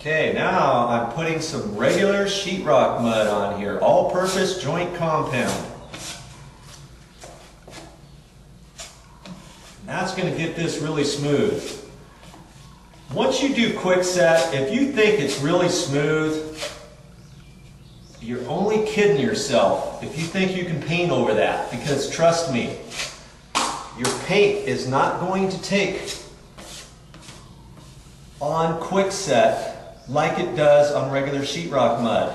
Okay, now I'm putting some regular sheetrock mud on here, all-purpose joint compound. And that's going to get this really smooth. Once you do quick set, if you think it's really smooth, you're only kidding yourself if you think you can paint over that, because trust me, your paint is not going to take on quick set like it does on regular sheetrock mud.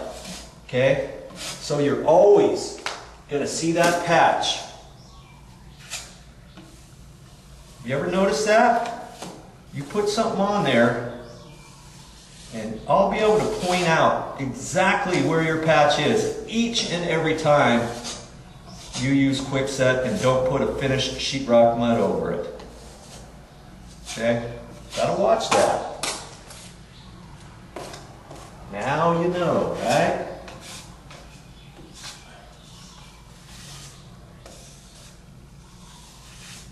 Okay? So you're always going to see that patch. You ever notice that? You put something on there and I'll be able to point out exactly where your patch is each and every time you use quick set and don't put a finished sheetrock mud over it. Okay? Gotta watch that. Now you know, right?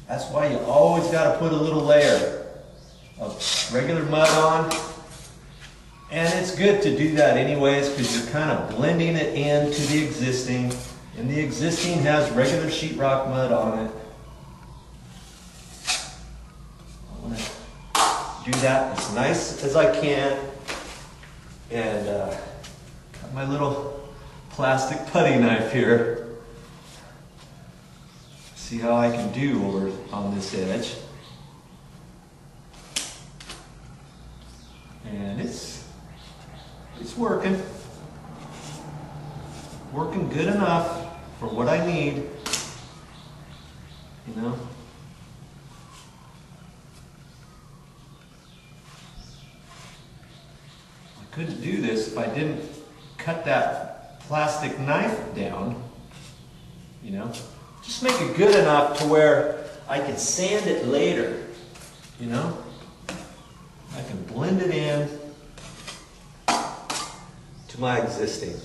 That's why you always got to put a little layer of regular mud on. And it's good to do that anyways, because you're kind of blending it into the existing. And the existing has regular sheetrock mud on it. I want to do that as nice as I can. And got my little plastic putty knife here. See how I can do over on this edge. And it's working. Working good enough for what I need. You know? Couldn't do this if I didn't cut that plastic knife down, you know. Just make it good enough to where I can sand it later, you know. I can blend it in to my existing.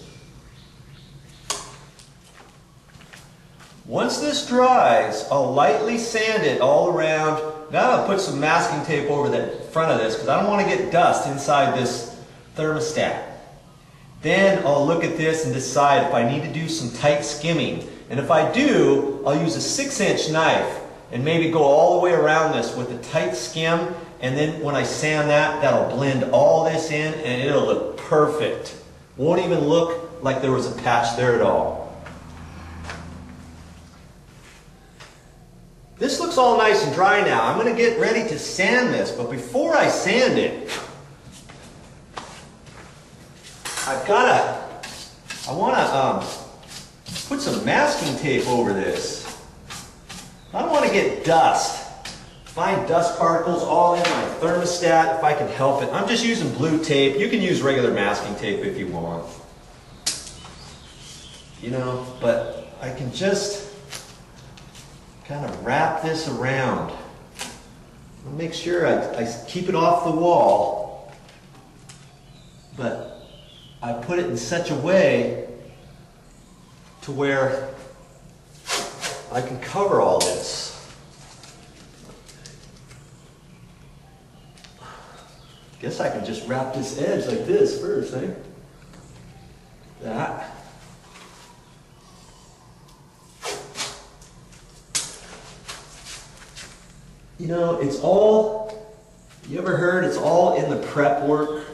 Once this dries, I'll lightly sand it all around. Now I'll put some masking tape over the front of this because I don't want to get dust inside this thermostat. Then I'll look at this and decide if I need to do some tight skimming. And if I do, I'll use a 6-inch knife and maybe go all the way around this with a tight skim. And then when I sand that, that'll blend all this in and it'll look perfect. Won't even look like there was a patch there at all. This looks all nice and dry now. I'm going to get ready to sand this, but before I sand it, I want to put some masking tape over this. I don't want to get dust. Find dust particles all in my thermostat if I can help it. I'm just using blue tape. You can use regular masking tape if you want. You know, but I can just kind of wrap this around. I'll make sure I keep it off the wall. But I put it in such a way to where I can cover all this. Guess I can just wrap this edge like this first, eh? That. You know, it's all, you ever heard it's all in the prep work?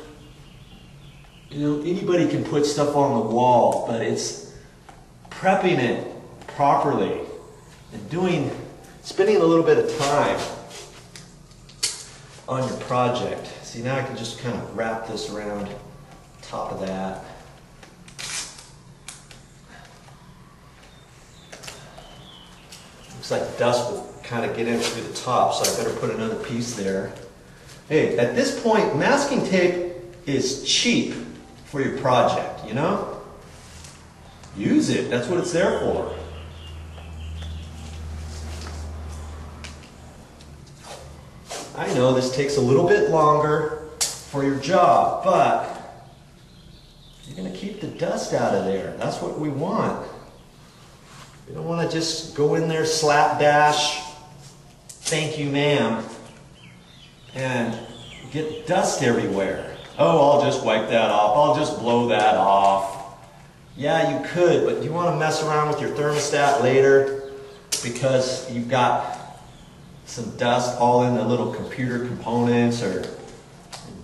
You know, anybody can put stuff on the wall, but it's prepping it properly and spending a little bit of time on your project. See, now I can just kind of wrap this around top of that. Looks like dust will kind of get in through the top, so I better put another piece there. Hey, at this point, masking tape is cheap for your project, you know? Use it, that's what it's there for. I know this takes a little bit longer for your job, but you're going to keep the dust out of there. That's what we want. We don't want to just go in there slapdash, thank you ma'am, and get dust everywhere. Oh, I'll just wipe that off. I'll just blow that off. Yeah, you could, but you want to mess around with your thermostat later because you've got some dust all in the little computer components or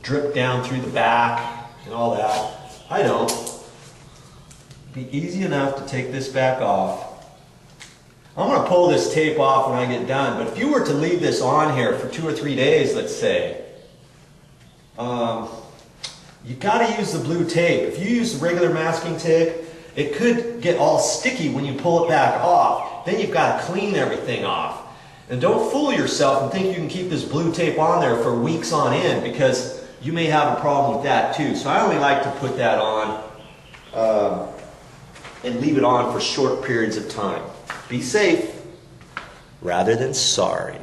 drip down through the back and all that. I don't. It'd be easy enough to take this back off. I'm going to pull this tape off when I get done, but if you were to leave this on here for 2 or 3 days, let's say, you got to use the blue tape. If you use the regular masking tape, it could get all sticky when you pull it back off. Then you've got to clean everything off. And don't fool yourself and think you can keep this blue tape on there for weeks on end, because you may have a problem with that too. So I only like to put that on and leave it on for short periods of time. Be safe rather than sorry.